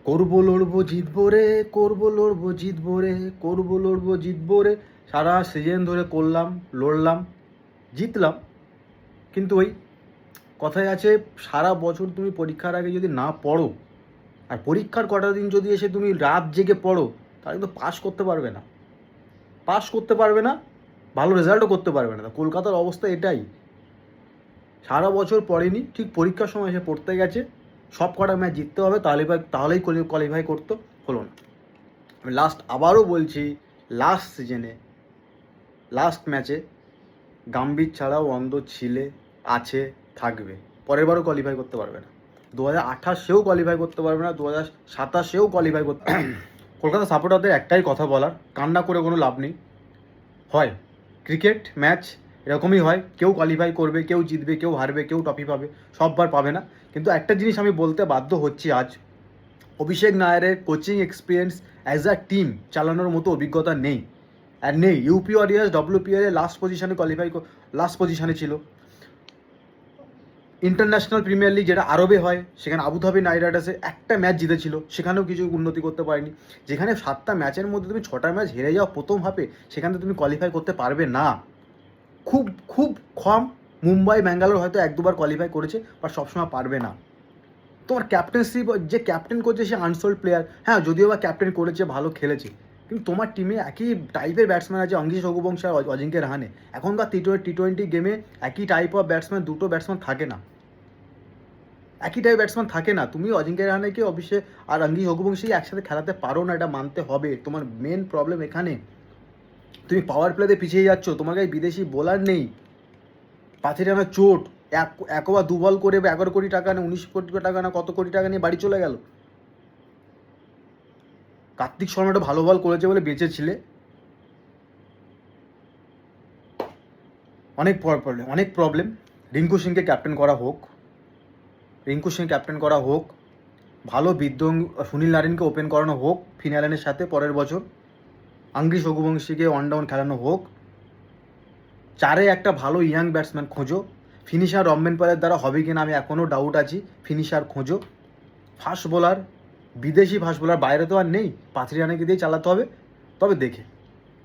করবো লড়বো জিতবো রে, করবো লড়বো জিতবো রে, করবো লড়বো জিতবো রে। সারা সিজন ধরে করলাম, লড়লাম, জিতলাম। কিন্তু ওই কথায় আছে, সারা বছর তুমি পরীক্ষার আগে যদি না পড়ো, আর পরীক্ষার কটা দিন যদি এসে তুমি রাত জেগে পড়ো, তাহলে কিন্তু পাস করতে পারবে না। পাস করতে পারবে না, ভালো রেজাল্টও করতে পারবে না। কলকাতার অবস্থা এটাই। সারা বছর পড়েনি, ঠিক পরীক্ষার সময় এসে পড়তে গেছে, সব কটা ম্যাচ জিততে হবে, তাহলেই কোয়ালিফাই করতে হলো না। আমি আবারও বলছি, লাস্ট সিজনে লাস্ট ম্যাচে গাম্ভীর ছাড়াও অন্ধ ছিলে, আছে, থাকবে। পরের বারও কোয়ালিফাই করতে পারবে না, 2028-এও কোয়ালিফাই করতে পারবে না, 2027-এও কোয়ালিফাই করতে। কলকাতা সাপোর্টারদের একটাই কথা বলার, কান্না করে কোনো লাভ নেই। হয় ক্রিকেট ম্যাচ এরকমই হয়, কেউ কোয়ালিফাই করবে, কেউ জিতবে, কেউ হারবে, কেউ ট্রফি পাবে, সববার পাবে না। কিন্তু একটা জিনিস আমি বলতে বাধ্য হচ্ছি আজ, অভিষেক নায়ারের coaching experience as a team চালানোর মতো অভিজ্ঞতা নেই। আর নেই। ইউপি ওয়ারিয়ার্স WPL-এ লাস্ট পজিশনে ছিল। ইন্টারন্যাশনাল প্রিমিয়ার লিগ যেটা আরবে হয়, সেখানে আবুধাবি নাইট রাইডার্সে একটা ম্যাচ জিতেছিল, সেখানেও কিছু উন্নতি করতে পারেনি। যেখানে 7টা ম্যাচের মধ্যে তুমি 6টা ম্যাচ হেরে যাও প্রথম হাফে, সেখানে তুমি কোয়ালিফাই করতে পারবে না। খুব খুব কম, মুম্বাই ব্যাঙ্গালোর হয়তো 1-2বার কোয়ালিফাই করেছে, বাট সবসময় পারবে না। তোমার ক্যাপ্টেন্সিপ, যে ক্যাপ্টেন করছে সে আনসোল্ড প্লেয়ার, হ্যাঁ যদিও বা ক্যাপ্টেন করেছে, ভালো খেলেছে, কিন্তু তোমার টিমে একই টাইপের ব্যাটসম্যান আছে, অঙ্কিশ রঘুবংশী আর অজিঙ্ক্য রাহানে। এখনকার টি20 গেমে একই টাইপ অফ ব্যাটসম্যান, দুটো ব্যাটসম্যান থাকে না, একই টাইপ ব্যাটসম্যান থাকে না। তুমি অজিঙ্ক্য রাহানেকে, অভিষেক আর অঙ্কিশ রঘুবংশী একসাথে খেলাতে পারো না, এটা মানতে হবে। তোমার মেন প্রবলেম এখানে, তুমি পাওয়ার প্লেতে পিছিয়ে যাচ্ছ, তোমার কাছে বিদেশি বোলার নেই। পাথিরানা চোট, এক ওভার 2 বল করে 11 কোটি টাকা না 19 কোটি টাকা না কত কোটি টাকা নিয়ে বাড়ি চলে গেল। কার্তিক শর্মাটা ভালো বল করেছে বলে বেঁচেছিলে। অনেক প্রবলেম। রিঙ্কু সিংকে ক্যাপ্টেন করা হোক, ভালো সুনীল নারিনকে ওপেন করানো হোক ফিনালেনের সাথে পরের বছর, অঙ্কিশ রঘুবংশীকে ওয়ান ডাউন খেলানো হোক। 4-এ একটা ভালো ইয়াং ব্যাটসম্যান খোঁজো। ফিনিশার রমবেন পালের দ্বারা হবে কিনা আমি এখনও ডাউট আছি, ফিনিশার খোঁজো। ফাস্ট বোলার, বিদেশি ফাস্ট বোলার বাইরে তো আর নেই, পাথিরানাকে দিয়ে চালাতে হবে। তবে দেখে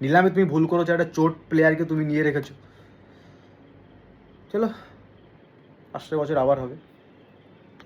নিলামে তুমি ভুল করেছো, একটা চোট প্লেয়ারকে তুমি নিয়ে রেখেছো। চলো, আসছে বছর আবার হবে।